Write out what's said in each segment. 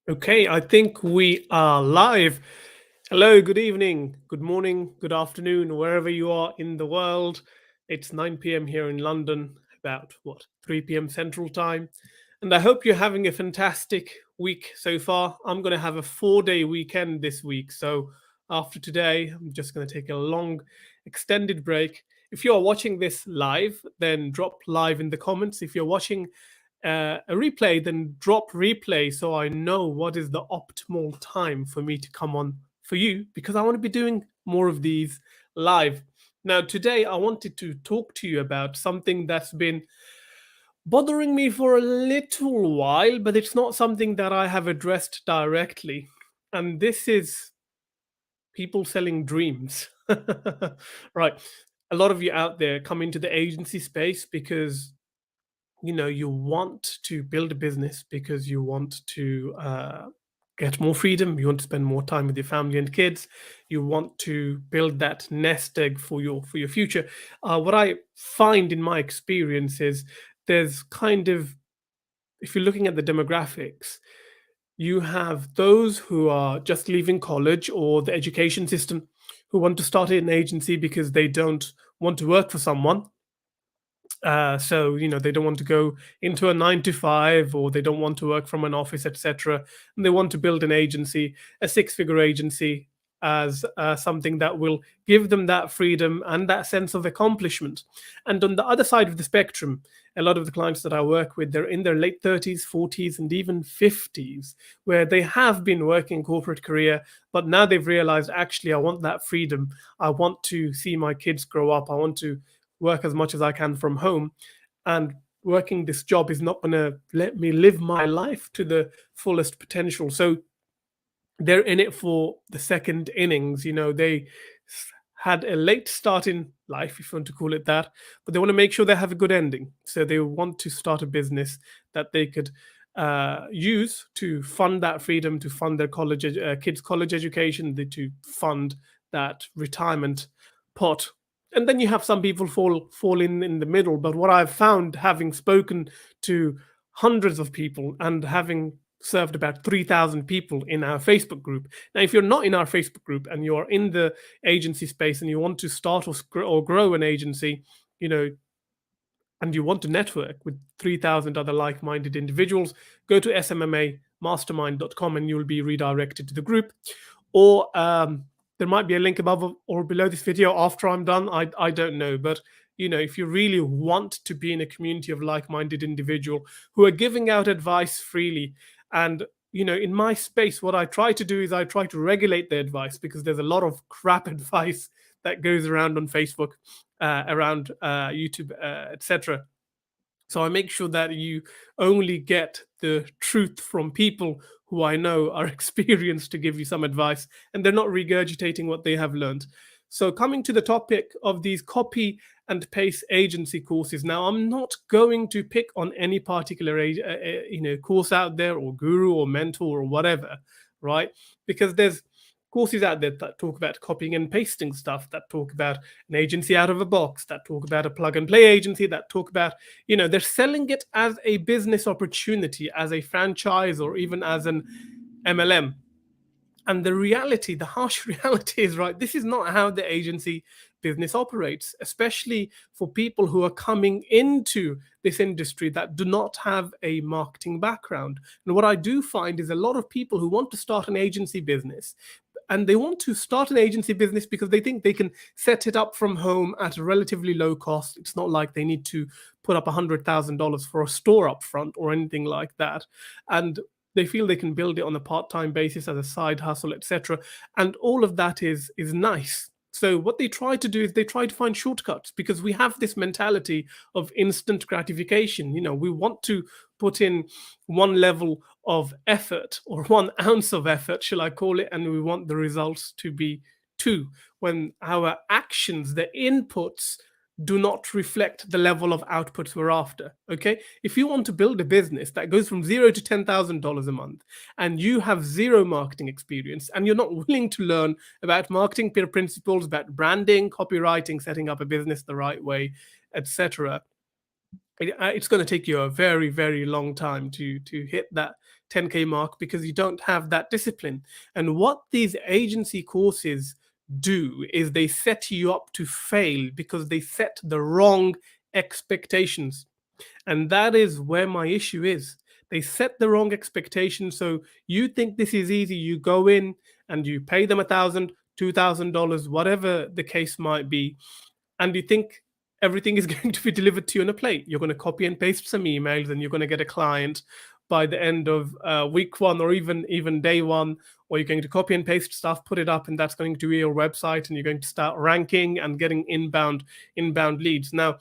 Okay, I think we are live. Hello, good evening, good morning, good afternoon, wherever you are in the world. It's 9 p.m. here in London, about 3 p.m. Central Time. And I hope you're having a fantastic week so far. I'm going to have a 4 day weekend this week. So after today, I'm just going to take a long, extended break. If you're watching this live, then drop live in the comments. If you're watching a replay, then drop replay so I know what is the optimal time for me to come on for you because I want to be doing more of these live. Now, today I wanted to talk to you about something that's been bothering me for a little while, but it's not something that I have addressed directly. And this is people selling dreams. Right. A lot of you out there come into the agency space because you want to build a business because you want to get more freedom, you want to spend more time with your family and kids, you want to build that nest egg for your future. What I find in my experience is there's kind of, if you're looking at the demographics, you have those who are just leaving college or the education system who want to start an agency because they don't want to work for someone. So they don't want to go into a 9 to 5, or they don't want to work from an office, etc. And they want to build an agency, a six-figure agency, as something that will give them that freedom and that sense of accomplishment. And on the other side of the spectrum, a lot of the clients that I work with, they're in their late 30s, 40s, and even 50s, where they have been working corporate career, but now they've realized, actually, I want that freedom. I want to see my kids grow up. I want to work as much as I can from home. And working this job is not going to let me live my life to the fullest potential. So they're in it for the second innings. Had a late start in life, if you want to call it that, but they want to make sure they have a good ending. So they want to start a business that they could use to fund that freedom, to fund their kids' college education, to fund that retirement pot. And then you have some people fall in the middle. But what I've found, having spoken to hundreds of people and having served about 3,000 people in our Facebook group. Now, if you're not in our Facebook group and you're in the agency space and you want to start or grow an agency, you know, and you want to network with 3,000 other like minded individuals, go to smmamastermind.com and you'll be redirected to the group. Or there might be a link above or below this video after I'm done. I don't know. But if you really want to be in a community of like-minded individual who are giving out advice freely, and in my space, what I try to do is I try to regulate the advice, because there's a lot of crap advice that goes around on Facebook, around YouTube, etc. So I make sure that you only get the truth from people who I know are experienced to give you some advice, and they're not regurgitating what they have learned. So coming to the topic of these copy and paste agency courses. Now, I'm not going to pick on any particular course out there, or guru or mentor or whatever, right? Because there's courses out there that talk about copying and pasting stuff, that talk about an agency out of a box, that talk about a plug and play agency, that talk about, they're selling it as a business opportunity, as a franchise, or even as an MLM. And the reality, the harsh reality is, right, this is not how the agency business operates, especially for people who are coming into this industry that do not have a marketing background. And what I do find is a lot of people who want to start an agency business, and they want to start an agency business because they think they can set it up from home at a relatively low cost. It's not like they need to put up $100,000 for a store up front or anything like that. And they feel they can build it on a part-time basis as a side hustle, etc. And all of that is nice. So what they try to do is they try to find shortcuts, because we have this mentality of instant gratification. We want to put in one level of effort, or 1 ounce of effort, shall I call it, and we want the results to be two, when our actions, the inputs, do not reflect the level of outputs we're after. Okay, if you want to build a business that goes from $0 to $10,000 a month, and you have zero marketing experience, and you're not willing to learn about marketing principles, about branding, copywriting, setting up a business the right way, etc., it's going to take you a very, very long time to hit that 10K mark because you don't have that discipline. And what these agency courses do is they set you up to fail because they set the wrong expectations. And that is where my issue is. They set the wrong expectation. So you think this is easy. You go in and you pay them $1,000, $2,000, whatever the case might be, and you think everything is going to be delivered to you on a plate. You're going to copy and paste some emails, and you're going to get a client by the end of week one, or even day one. Or you're going to copy and paste stuff, put it up, and that's going to be your website, and you're going to start ranking and getting inbound leads. Now,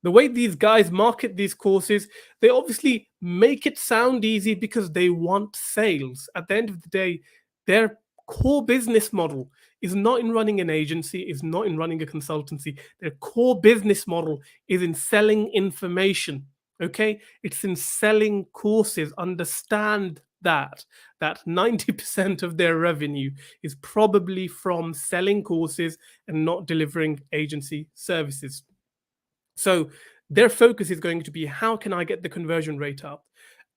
the way these guys market these courses, they obviously make it sound easy because they want sales. At the end of the day, their core business model is not in running an agency, is not in running a consultancy. Their core business model is in selling information. Okay? It's in selling courses. Understand that 90% of their revenue is probably from selling courses and not delivering agency services. So their focus is going to be, how can I get the conversion rate up?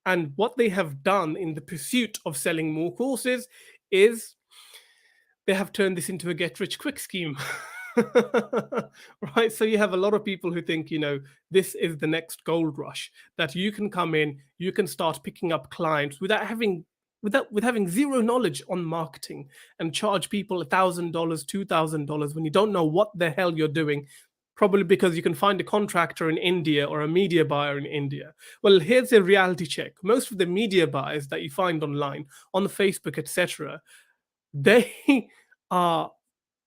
And what they have done in the pursuit of selling more courses is they have turned this into a get rich quick scheme. Right? So you have a lot of people who think, this is the next gold rush, that you can come in, you can start picking up clients with having zero knowledge on marketing, and charge people $1,000, $2,000 when you don't know what the hell you're doing, probably because you can find a contractor in India or a media buyer in India. Well, here's a reality check. Most of the media buyers that you find online, on Facebook, etc., they are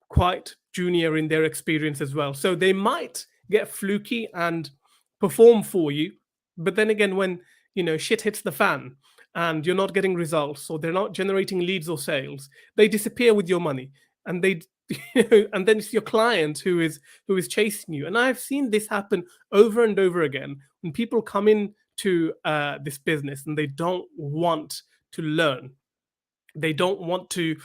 quite junior in their experience as well. So they might get fluky and perform for you, but then again, when shit hits the fan and you're not getting results, or they're not generating leads or sales, they disappear with your money, and they and then it's your client who is chasing you. And I've seen this happen over and over again when people come in to this business and they don't want to learn. They don't want to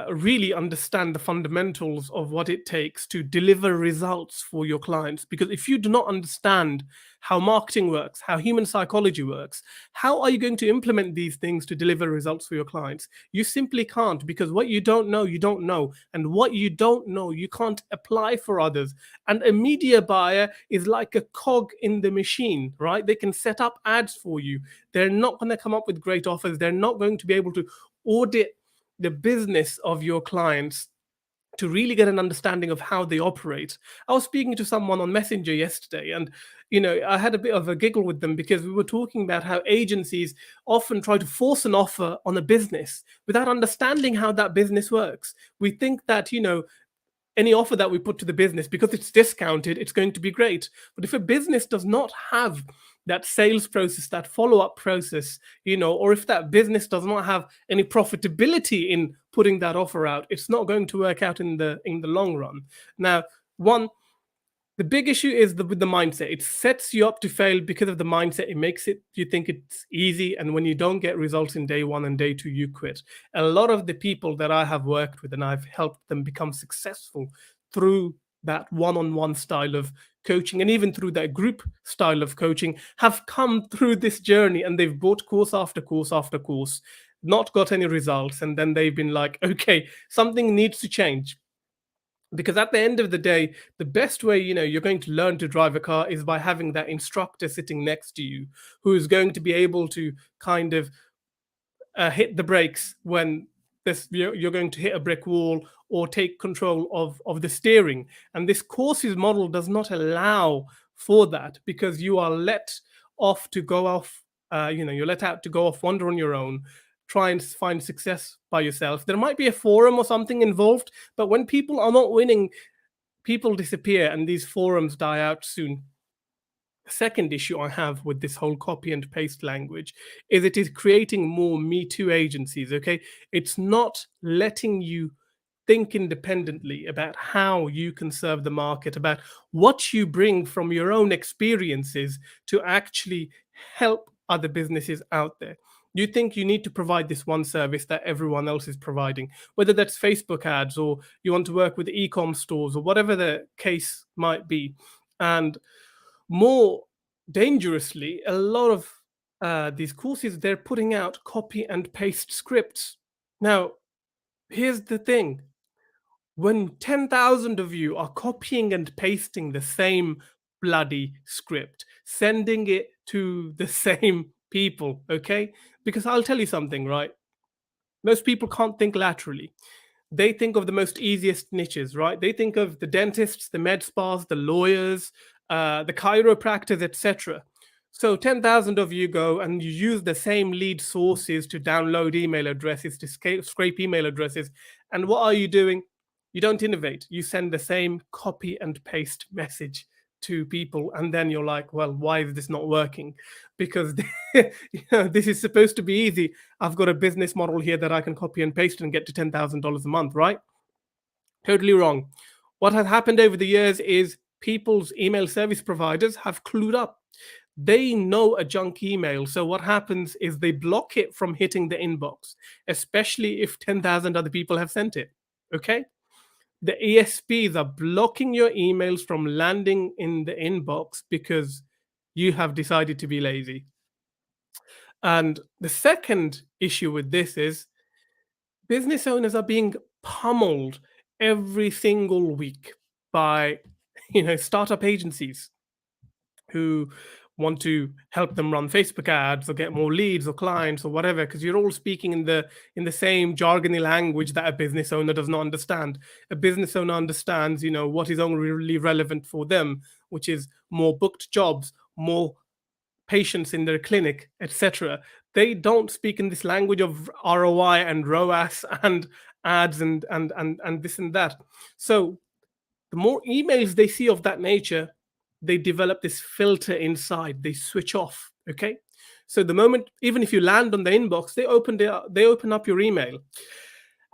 really understand the fundamentals of what it takes to deliver results for your clients. Because if you do not understand how marketing works, how human psychology works, how are you going to implement these things to deliver results for your clients? You simply can't, because what you don't know, you don't know. And what you don't know, you can't apply for others. And a media buyer is like a cog in the machine, right? They can set up ads for you. They're not going to come up with great offers. They're not going to be able to audit the business of your clients to really get an understanding of how they operate. I was speaking to someone on Messenger yesterday, and I had a bit of a giggle with them because we were talking about how agencies often try to force an offer on a business without understanding how that business works. We think that, any offer that we put to the business, because it's discounted, it's going to be great. But if a business does not have that sales process, that follow-up process, or if that business does not have any profitability in putting that offer out, it's not going to work out in the long run. Now, the big issue is with the mindset. It sets you up to fail because of the mindset. It makes you think it's easy, and when you don't get results in day one and day two, you quit. A lot of the people that I have worked with and I've helped them become successful through that one-on-one style of coaching, and even through that group style of coaching, have come through this journey, and they've bought course after course after course, not got any results, and then they've been like, okay, something needs to change. Because at the end of the day, the best way you're going to learn to drive a car is by having that instructor sitting next to you, who is going to be able to kind of hit the brakes when you're going to hit a brick wall, or take control of the steering. And this courses model does not allow for that, because you are let off to go off. You're let out to go off, wander on your own, try and find success by yourself. There might be a forum or something involved, but when people are not winning, people disappear and these forums die out soon. The second issue I have with this whole copy and paste language is it is creating more Me Too agencies, okay? It's not letting you think independently about how you can serve the market, about what you bring from your own experiences to actually help other businesses out there. You think you need to provide this one service that everyone else is providing, whether that's Facebook ads, or you want to work with e-com stores, or whatever the case might be. And more dangerously, a lot of these courses, they're putting out copy and paste scripts. Now, here's the thing: when 10,000 of you are copying and pasting the same bloody script, sending it to the same people, okay? Because I'll tell you something, right? Most people can't think laterally. They think of the most easiest niches, right? They think of the dentists, the med spas, the lawyers, the chiropractors, etc. So 10,000 of you go and you use the same lead sources to download email addresses, to scrape email addresses. And what are you doing? You don't innovate. You send the same copy and paste message to people. And then you're like, well, why is this not working? Because this is supposed to be easy. I've got a business model here that I can copy and paste and get to $10,000 a month, right? Totally wrong. What has happened over the years is people's email service providers have clued up. They know a junk email. So what happens is they block it from hitting the inbox, especially if 10,000 other people have sent it. Okay? The ESPs are blocking your emails from landing in the inbox because you have decided to be lazy. And the second issue with this is business owners are being pummeled every single week by startup agencies who want to help them run Facebook ads or get more leads or clients or whatever, because you're all speaking in the same jargony language that a business owner does not understand. A business owner understands what is only really relevant for them, which is more booked jobs, more patients in their clinic, etc. They don't speak in this language of ROI and ROAS and ads and this and that. So the more emails they see of that nature, they develop this filter inside. They switch off. Okay. So the moment, even if you land on the inbox, they open up your email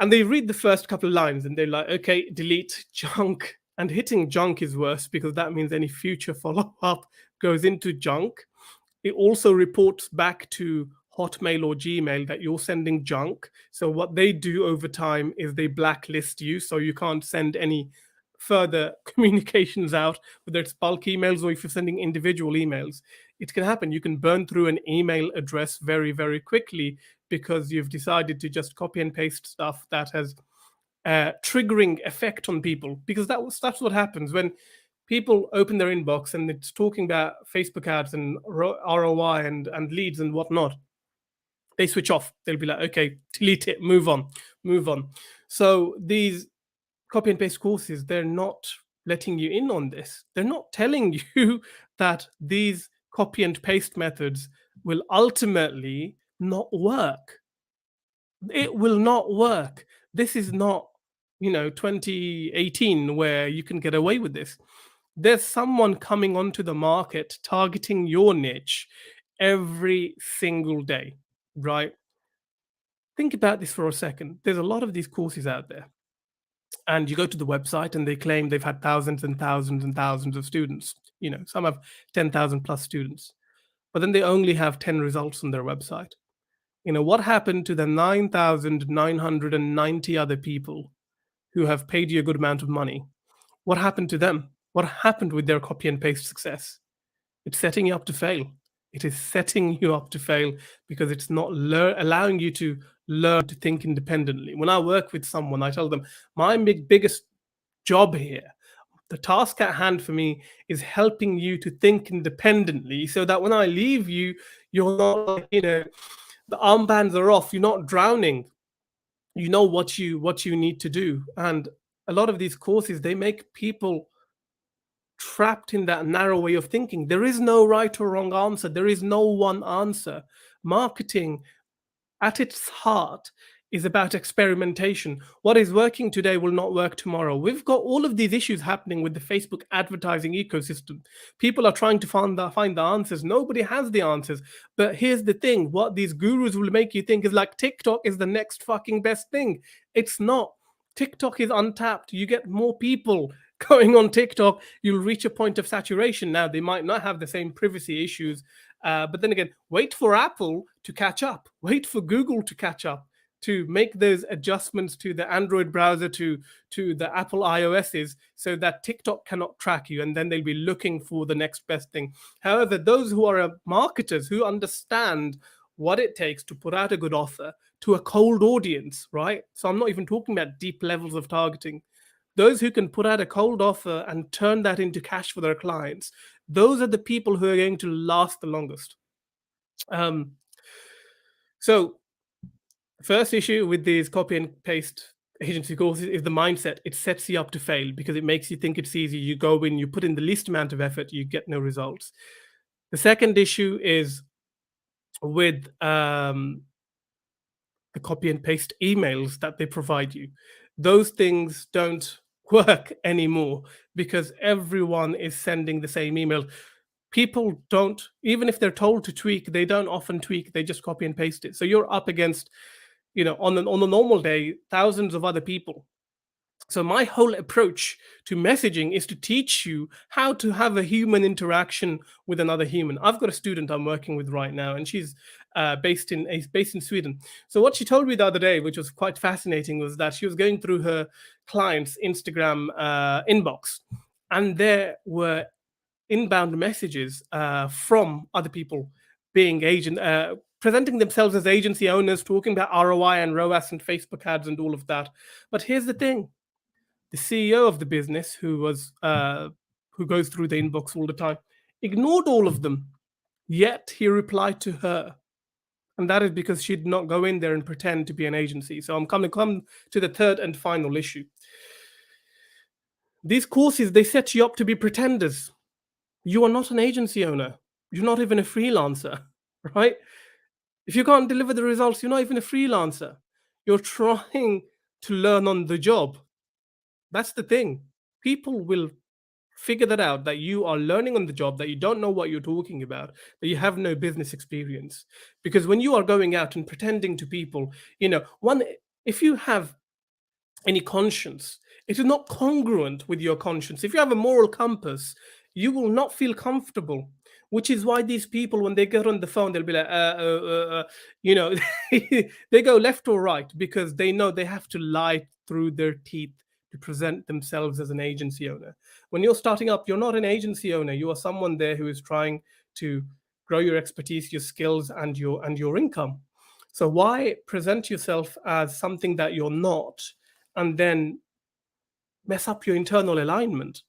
and they read the first couple of lines and they're like, okay, delete junk. And hitting junk is worse because that means any future follow up goes into junk. It also reports back to Hotmail or Gmail that you're sending junk. So what they do over time is they blacklist you, so you can't send any further communications out, whether it's bulk emails or if you're sending individual emails. It can happen. You can burn through an email address very, very quickly because you've decided to just copy and paste stuff that has triggering effect on people. Because that's what happens when people open their inbox and it's talking about Facebook ads and ROI and leads and whatnot. They switch off. They'll be like, okay, delete it, move on, move on. So these copy and paste courses, they're not letting you in on this. They're not telling you that these copy and paste methods will ultimately not work. It will not work. This is not, 2018 where you can get away with this. There's someone coming onto the market targeting your niche every single day, right? Think about this for a second. There's a lot of these courses out there, and you go to the website and they claim they've had thousands and thousands and thousands of students. Some have 10,000 plus students, but then they only have 10 results on their website. What happened to the 9,990 other people who have paid you a good amount of money? What happened to them? What happened with their copy and paste success? It's setting you up to fail. It is setting you up to fail because it's not allowing you to learn to think independently. When I work with someone, I tell them my biggest job here, the task at hand for me, is helping you to think independently so that when I leave you, you're not like, the armbands are off, you're not drowning. You know what you need to do. And a lot of these courses, they make people trapped in that narrow way of thinking. There is no right or wrong answer. There is no one answer. Marketing, at its heart, is about experimentation. What is working today will not work tomorrow. We've got all of these issues happening with the Facebook advertising ecosystem. People are trying to find the answers. Nobody has the answers. But here's the thing: what these gurus will make you think is like TikTok is the next fucking best thing. It's not. TikTok is untapped. You get more people going on TikTok, you'll reach a point of saturation. Now, they might not have the same privacy issues, but then again, wait for Apple to catch up. Wait for Google to catch up. to make those adjustments to the Android browser to the Apple iOSs so that TikTok cannot track you, and then they'll be looking for the next best thing. However, those who are marketers who understand what it takes to put out a good offer to a cold audience, right? So I'm not even talking about deep levels of targeting. Those who can put out a cold offer and turn that into cash for their clients, those are the people who are going to last the longest. Um, so first issue with these copy and paste agency courses is the mindset. It sets you up to fail because it makes you think it's easy. You go in, you put in the least amount of effort, you get no results. The second issue is with the copy and paste emails that they provide you. Those things don't work anymore because everyone is sending the same email. People don't, even if they're told to tweak, they don't often tweak, they just copy and paste it. So you're up against, on a normal day, thousands of other people. So my whole approach to messaging is to teach you how to have a human interaction with another human. I've got a student I'm working with right now, and she's based in Sweden. So what she told me the other day, which was quite fascinating, was that she was going through her client's Instagram inbox, and there were inbound messages from other people being presenting themselves as agency owners, talking about ROI and ROAS and Facebook ads and all of that. But here's the thing: the CEO of the business, who goes through the inbox all the time, ignored all of them. Yet he replied to her, and that is because she did not go in there and pretend to be an agency. So I'm coming to come to the third and final issue. These courses, they set you up to be pretenders. You are not an agency owner. You're not even a freelancer, right? If you can't deliver the results, you're not even a freelancer. You're trying to learn on the job. That's the thing. People will figure that out, that you are learning on the job, that you don't know what you're talking about, that you have no business experience. Because when you are going out and pretending to people, if you have any conscience, it is not congruent with your conscience. If you have a moral compass, you will not feel comfortable. Which is why these people, when they get on the phone, they'll be like, you know, they go left or right because they know they have to lie through their teeth to present themselves as an agency owner. When you're starting up, you're not an agency owner. You are someone there who is trying to grow your expertise, your skills, and your income. So why present yourself as something that you're not, and then mess up your internal alignment?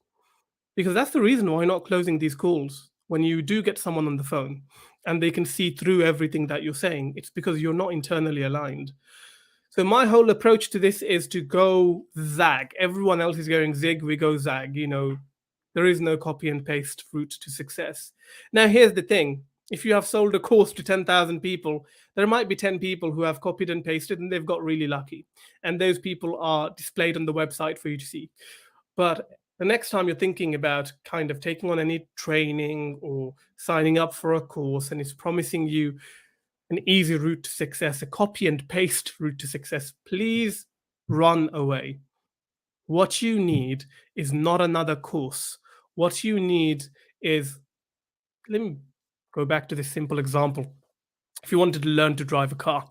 Because that's the reason why not closing these calls. When you do get someone on the phone and they can see through everything that you're saying, it's because you're not internally aligned. So my whole approach to this is to go zag. Everyone else is going zig, we go zag. There is no copy and paste route to success. Now, here's the thing. If you have sold a course to 10,000 people, there might be 10 people who have copied and pasted and they've got really lucky. And those people are displayed on the website for you to see. But the next time you're thinking about kind of taking on any training or signing up for a course and it's promising you an easy route to success, a copy and paste route to success, please run away. What you need is not another course. What you need is, let me go back to this simple example. If you wanted to learn to drive a car,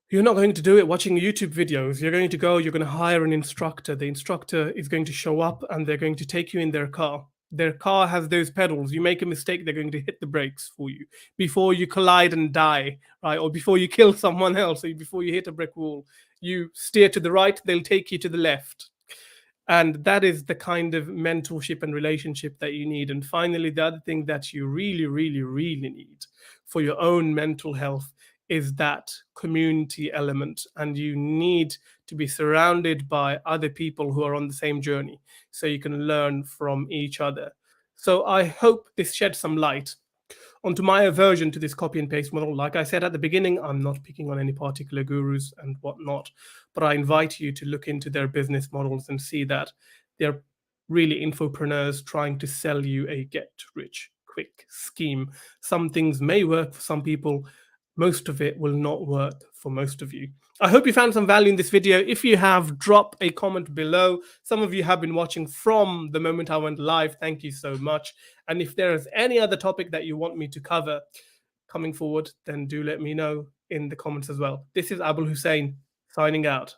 you're not going to do it watching YouTube videos. You're going to hire an instructor. The instructor is going to show up and they're going to take you in their car. Their car has those pedals. You make a mistake, they're going to hit the brakes for you before you collide and die, right? Or before you kill someone else, or before you hit a brick wall. You steer to the right, they'll take you to the left. And that is the kind of mentorship and relationship that you need. And finally, the other thing that you really, really, really need for your own mental health is that community element. And you need to be surrounded by other people who are on the same journey so you can learn from each other. So I hope this sheds some light onto my aversion to this copy and paste model. Like I said at the beginning, I'm not picking on any particular gurus and whatnot, but I invite you to look into their business models and see that they're really infopreneurs trying to sell you a get rich quick scheme. Some things may work for some people. Most of it will not work for most of you. I hope you found some value in this video. If you have, drop a comment below. Some of you have been watching from the moment I went live. Thank you so much. And if there is any other topic that you want me to cover coming forward, then do let me know. in the comments as well. This is Abul Hussein signing out.